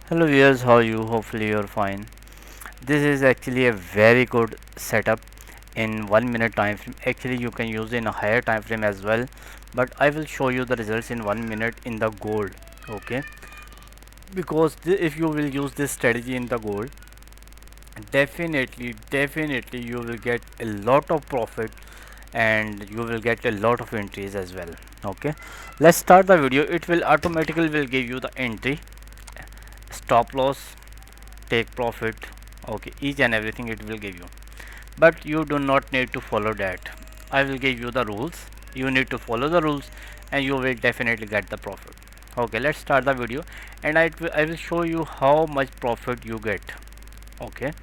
Hello viewers, how are you? Hopefully you're fine. This is actually a very good setup in 1 minute time frame. Actually you can use in a higher time frame as well, but I will show you the results in 1 minute in the gold. Okay, because if you will use this strategy in the gold, definitely you will get a lot of profit and you will get a lot of entries as well. Okay, let's start the video. It will automatically will give you the entry, stop loss, take profit. Okay, each and everything it will give you, but you do not need to follow that. I will give you the rules. You need to follow the rules and you will definitely get the profit. Okay, let's start the video and I will show you how much profit you get. Okay,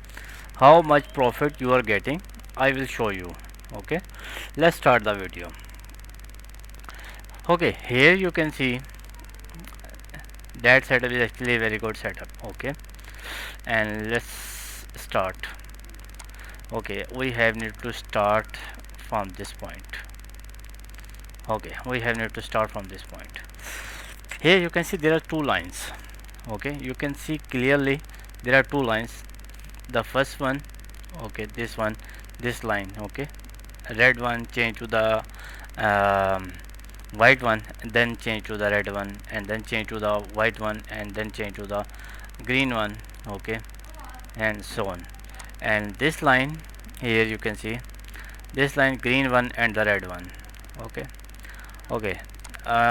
how much profit you are getting, I will show you. Okay, let's start the video. Okay, here you can see that setup is actually a very good setup. Okay, and let's start. Okay, we have need to start from this point. Okay, we have need to start from this point. Here you can see there are two lines. Okay, you can see clearly there are two lines. The first one, okay, this one, this line. Okay, red one change to the um, white one, and then change to the red one, and then change to the white one, and then change to the green one. Okay, and so on. And this line here you can see this line, green one and the red one. Okay, okay,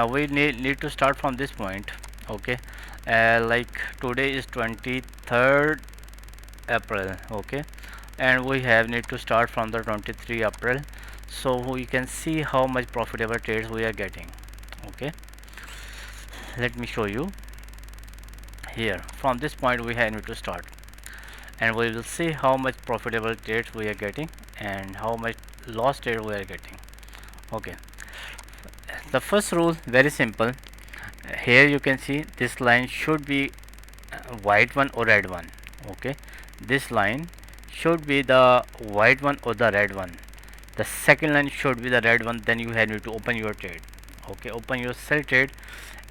we need to start from this point. Okay, like today is 23rd April. Okay, and we have need to start from the 23 April, so we can see how much profitable trades we are getting. Okay, let me show you. Here from this point we have need to start, and we will see how much profitable trades we are getting and how much loss trade we are getting. Okay, the first rule very simple. Here you can see this line should be white one or red one. Okay, this line should be the white one or the red one. The second line should be the red one. Then you have need to open your trade. Okay, open your sell trade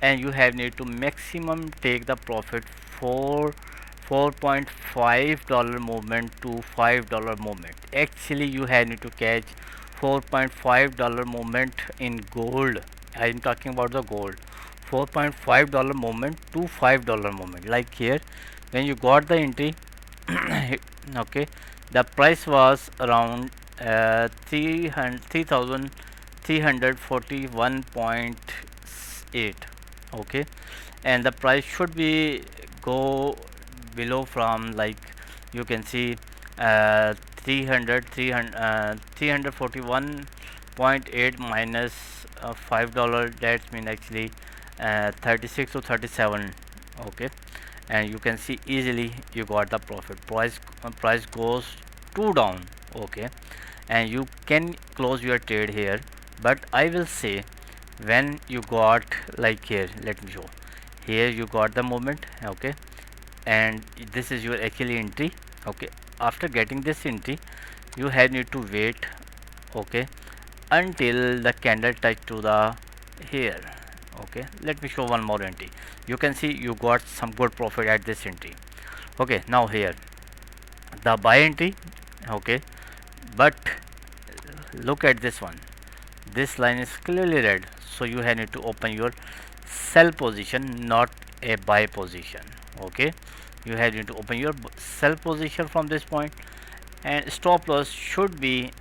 and you have need to maximum take the profit for $4.5 movement to $5 movement. Actually you have need to catch $4.5 movement in gold. I am talking about the gold. $4.5 movement to $5 movement. Like here when you got the entry, okay, the price was around 3341.8. Okay, and the price should be go below from, like you can see, 341.8 minus $5. That's mean actually 36 to 37. Okay, and you can see easily you got the profit. Price goes too down. Okay, and you can close your trade here, but I will say when you got, like here, let me show. Here you got the movement. Okay, and this is your actually entry. Okay, after getting this entry you have need to wait. Okay, until the candle touch to the here. Okay, let me show one more entry. You can see you got some good profit at this entry. Okay, now here the buy entry. Okay, but look at this one. This line is clearly red, so you have need to open your sell position, not a buy position. Okay, you have need to open your sell position from this point, and stop loss should be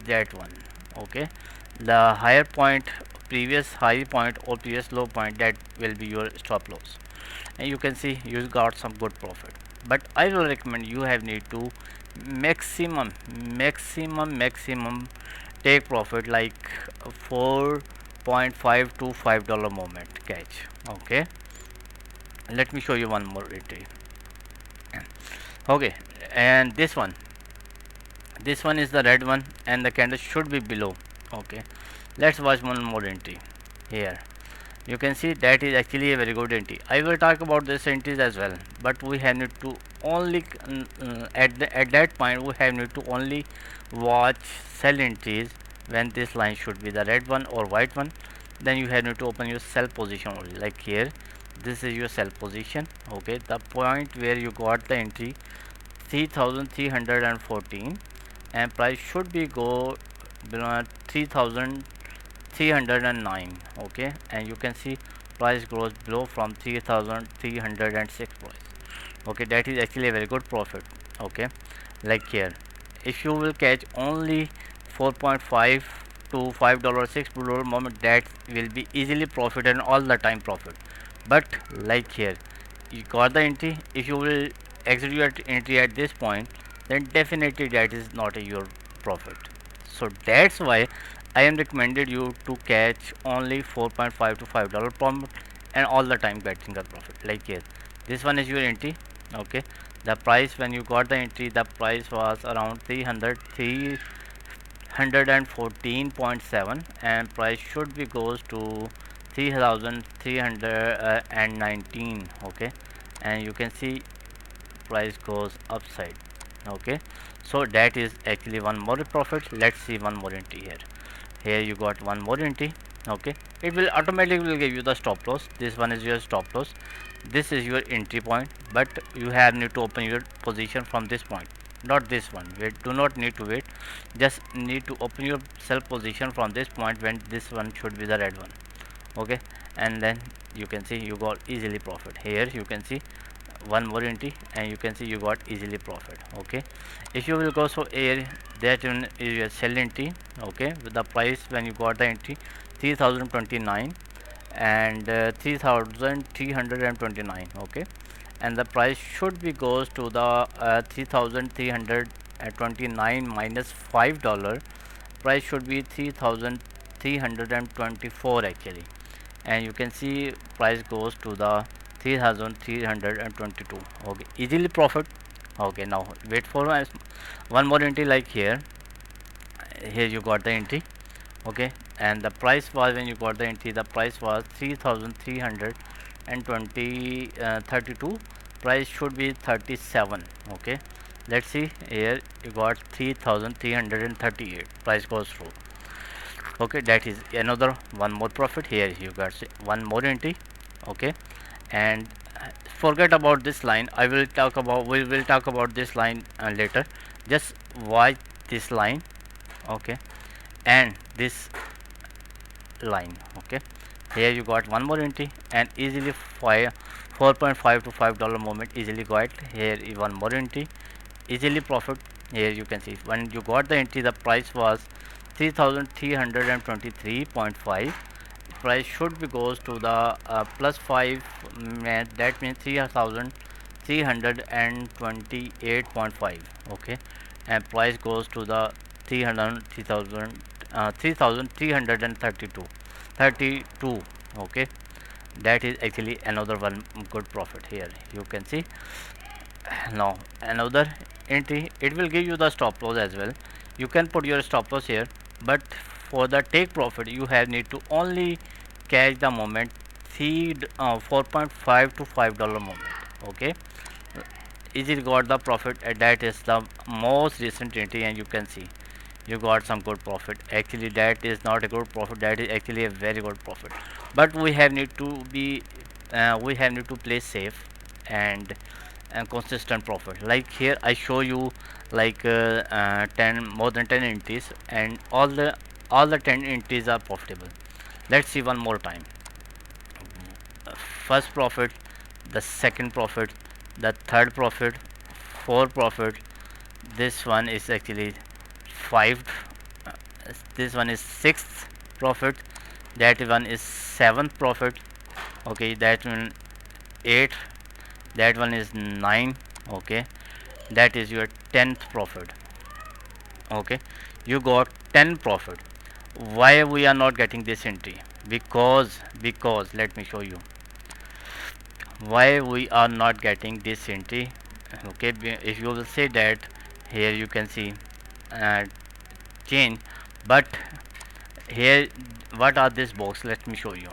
that one. Okay, the higher point, previous high point or previous low point, that will be your stop loss, and you can see you got some good profit. But I will recommend you have need to maximum take profit, like 4.5 to $5 moment catch. Okay, let me show you one more entry. Okay, and this one is the red one and the candle should be below. Okay, let's watch one more entry. Here you can see that is actually a very good entry. I will talk about this entries as well, but we have need to only at that point we have need to only watch sell entries when this line should be the red one or white one. Then you have need to open your sell position only. Like here this is your sell position. Okay, the point where you got the entry 3314, and price should be go below 3309. Okay, and you can see price grows below from 3306 price. Okay, that is actually a very good profit. Okay, like here, if you will catch only 4.5 to $5 $6 moment, that will be easily profit and all the time profit. But like here, you got the entry, if you will exit your entry at this point, then definitely that is not your profit. So that's why I am recommended you to catch only 4.5 to $5 prompt and all the time getting the profit. Like here, this one is your entry. Okay, the price when you got the entry, the price was around 314.7, and price should be goes to 3319. Okay, and you can see price goes upside. Okay, so that is actually one more profit. Let's see one more entry here. Here you got one more entry. Okay, it will automatically give you the stop loss. This one is your stop loss, this is your entry point, but you have need to open your position from this point, not this one. We do not need to wait, just need to open your sell position from this point when this one should be the red one. Okay, and then you can see you got easily profit. Here you can see one more entry, and you can see you got easily profit. Okay, if you will go so here, that one is your sell entry. Okay, with the price when you got the entry 3029 and 3329. Okay, and the price should be goes to the 3329 minus $5, price should be 3324 actually, and you can see price goes to the 3322. Okay, easily profit. Okay, now wait for one more entry. Like here, you got the entry. Okay, and the price was when you got the entry, the price was 3320 32, price should be 37. Okay, let's see here, you got 3338, price goes through. Okay, that is another one more profit. Here you got one more entry. Okay, and forget about this line, I will talk about, we will talk about this line later. Just watch this line. Okay, and this line. Okay, here you got one more entry, and easily 4.5 to $5 moment easily got. Here one more entry, easily profit. Here you can see when you got the entry, the price was 3323.5, price should be goes to the plus 5, that means 3328.5. Okay, and price goes to the 3332. Okay, that is actually another one good profit. Here you can see now another entry, it will give you the stop loss as well. You can put your stop loss here, but for the take profit you have need to only catch the moment 4.5 to $5 moment. Okay, easily got the profit, that is the most recent entry, and you can see you got some good profit. Actually that is not a good profit, that is actually a very good profit, but we have need to be we have need to play safe and consistent profit. Like here I show you like 10 more than 10 entries, and all the 10 entries are profitable. Let's see one more time. First profit, the second profit, the third profit, fourth profit, this one is actually 5, this one is 6th profit, that one is 7th profit. Okay, that one 8, that one is 9. Okay, that is your 10th profit. Okay, you got 10 profit. Why we are not getting this entry? Because let me show you why we are not getting this entry. Okay, if you will say that, here you can see uh, change, but here what are this box, let me show you.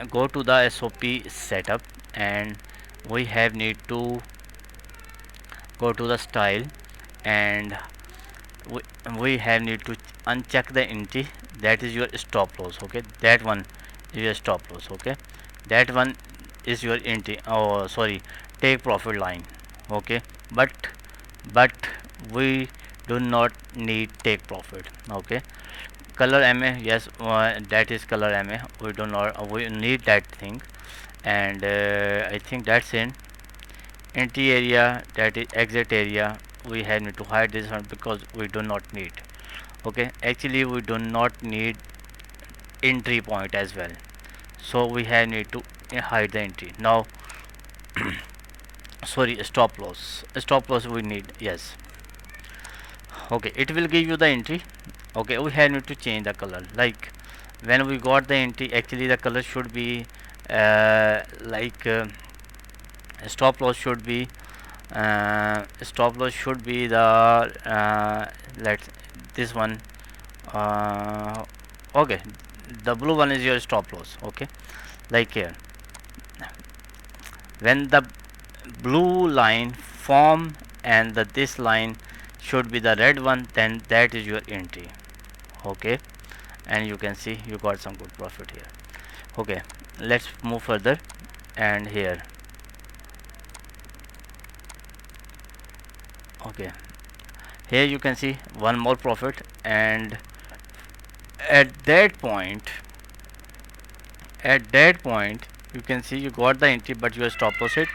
Go to the SOP setup, and we have need to go to the style, and we, we have need to uncheck the entry, that is your stop loss. Okay, that one is your stop loss. Okay, that one is your entry, oh sorry, take profit line. Okay, but but we do not need take profit. Okay, color MA, yes, that is color MA. We do not we need that thing. And I think that's in entry area, that is exit area. We have need to hide this one because we do not need. Okay, actually we do not need entry point as well, so we have need to hide the entry now. Sorry, stop loss we need, yes. Okay, it will give you the entry. Okay, we have need to change the color. Like when we got the entry, actually the color should be like stop loss should be the let's this one. Okay, the blue one is your stop loss. Okay, like here, when the blue line form and this line should be the red one, then that is your entry. Okay, and you can see you got some good profit here. Okay, let's move further. And here, okay, here you can see one more profit. And at that point, you can see you got the entry but your stop loss it.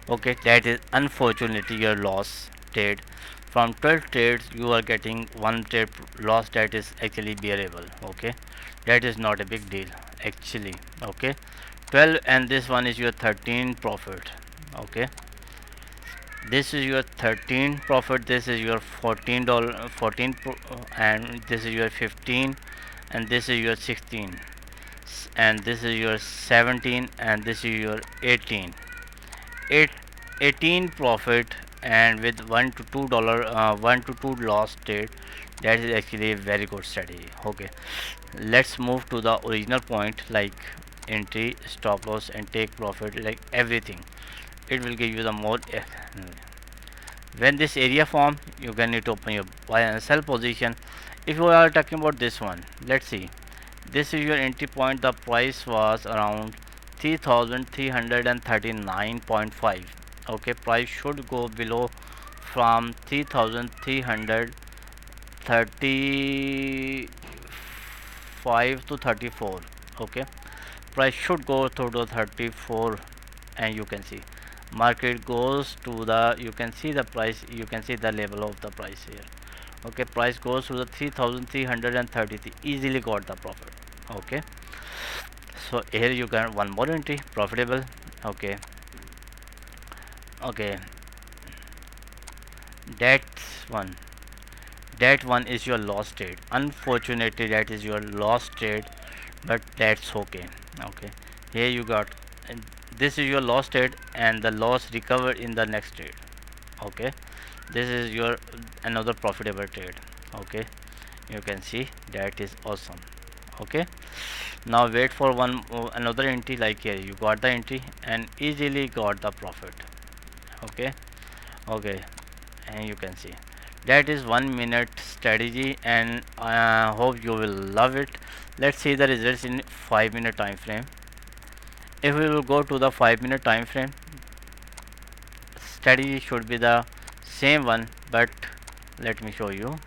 Okay, that is unfortunately your loss trade. From 12 trades you are getting one trade loss, that is actually bearable. Okay, that is not a big deal actually. Okay, 12 and this one is your 13 profit. Okay, this is your 13 profit, this is your $14 and this is your 15, and this is your 16, and this is your 17, and this is your 18. 8 18 profit, and with $1 to $2 loss trade, that is actually a very good strategy. Okay, let's move to the original point, like entry, stop loss, and take profit, like everything. It will give you the more. When this area form, you can need to open your buy and sell position. If you are talking about this one, let's see, this is your entry point. The price was around 3339.5. Okay, price should go below from 3335 to 34. Okay, price should go to the 34. And you can see market goes to the, you can see the price, you can see the level of the price here. Okay, price goes to the 3333, easily got the profit. Okay, so here you got one more entry profitable. Okay, okay, that's one, that one is your loss trade. Unfortunately that is your loss trade, but that's okay. Okay, here you got, and this is your loss trade, and the loss recovered in the next trade. Okay, this is your another profitable trade. Okay, you can see that is awesome. Okay, now wait for one another entry, like here you got the entry and easily got the profit. Okay, okay, and you can see that is 1 minute strategy, and I hope you will love it. Let's see the results in 5 minute time frame. If we will go to the 5 minute time frame, strategy should be the same one, but let me show you.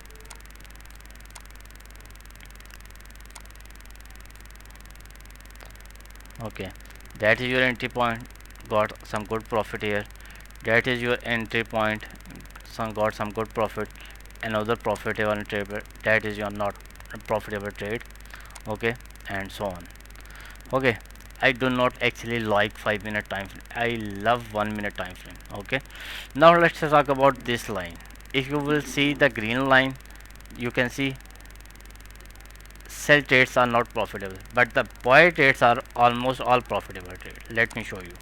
Okay, that is your entry point, got some good profit here. That is your entry point, some got some good profit. Another profitable trade, that is your not profitable trade. Okay, and so on. Okay, I do not actually like 5 minute time frame, I love 1 minute time frame. Okay, now let's talk about this line. If you will see the green line, you can see sell trades are not profitable, but the buy trades are almost all profitable trade. Let me show you.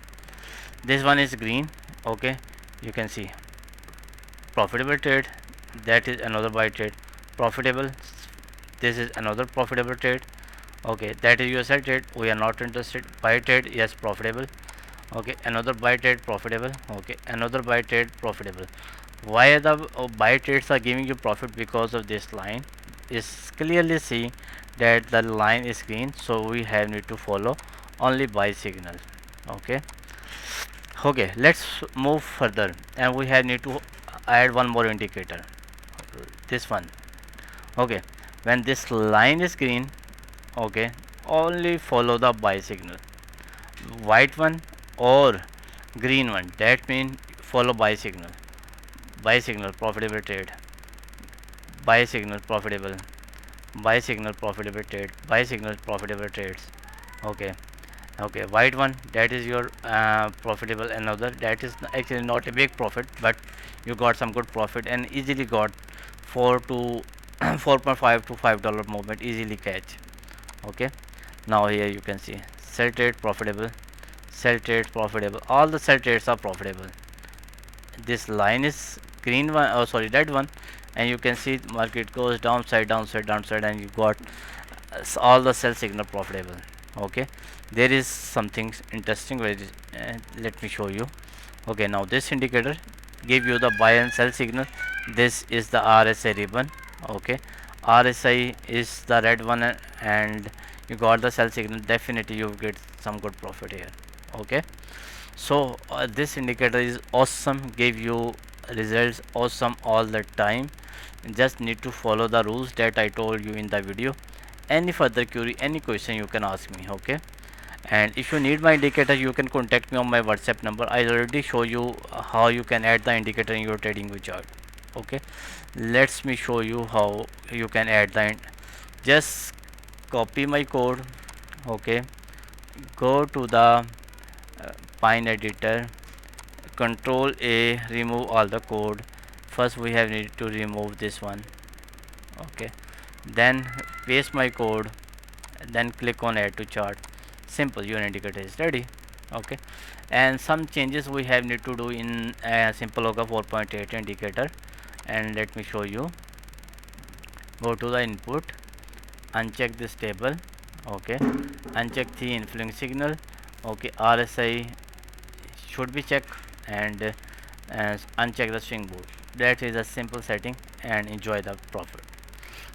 This one is green. Okay, you can see profitable trade, that is another buy trade. Profitable, this is another profitable trade. Okay, that is your sell trade, we are not interested. Buy trade, yes, profitable. Okay, another buy trade, profitable. Okay, another buy trade, profitable. Why the buy trades are giving you profit? Because of this line is clearly see that the line is green, so we have need to follow only buy signal. Okay. Okay, let's move further, and we have need to add one more indicator, this one. Okay, when this line is green, okay, only follow the buy signal. White one or green one, that means follow buy signal profitable trade, buy signal profitable, buy signal profitable trade, buy signal profitable trades. Okay. Okay, white one, that is your profitable. Another, that is actually not a big profit, but you got some good profit and easily got 4 to 4.5 to $5 movement, easily catch. Okay, now here you can see sell trade profitable, sell trade profitable, all the sell trades are profitable. This line is green one, oh sorry, red one, and you can see market goes downside, downside, downside, and you got all the sell signal profitable. Okay, there is something interesting where let me show you. Okay, now this indicator give you the buy and sell signal. This is the RSI ribbon. Okay, RSI is the red one, and you got the sell signal, definitely you get some good profit here. Okay, so this indicator is awesome, give you results awesome all the time. Just need to follow the rules that I told you in the video. Any further query, any question, you can ask me. Okay, and if you need my indicator, you can contact me on my WhatsApp number. I already show you how you can add the indicator in your TradingView chart. Okay, let me show you how you can add the just copy my code. Okay, go to the Pine editor, control A, remove all the code. First we have need to remove this one. Okay, then paste my code, then click on add to chart. Simple, your indicator is ready. Okay, and some changes we have need to do in Simpleoka 4.8 indicator, and let me show you. Go to the input, uncheck this table. Okay, uncheck the influence signal. Okay, RSI should be checked, and uncheck the swing boot. That is a simple setting, and enjoy the profit.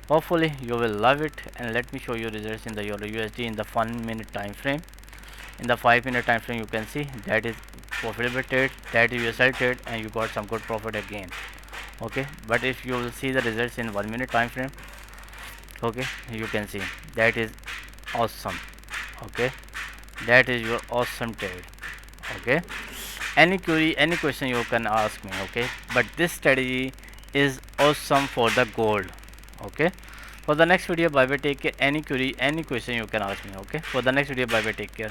Hopefully you will love it, and let me show you results in the Euro USD in the 1 minute time frame. In the 5 minute time frame, you can see that is profitable trade, that is your sell trade, and you got some good profit again. Okay, but if you will see the results in 1 minute time frame, okay, you can see that is awesome. Okay, that is your awesome trade. Okay, any query, any question, you can ask me. Okay, but this strategy is awesome for the gold. Okay, for the next video, bye bye, take care. Any query, any question, you can ask me. Okay, for the next video, bye bye, take care.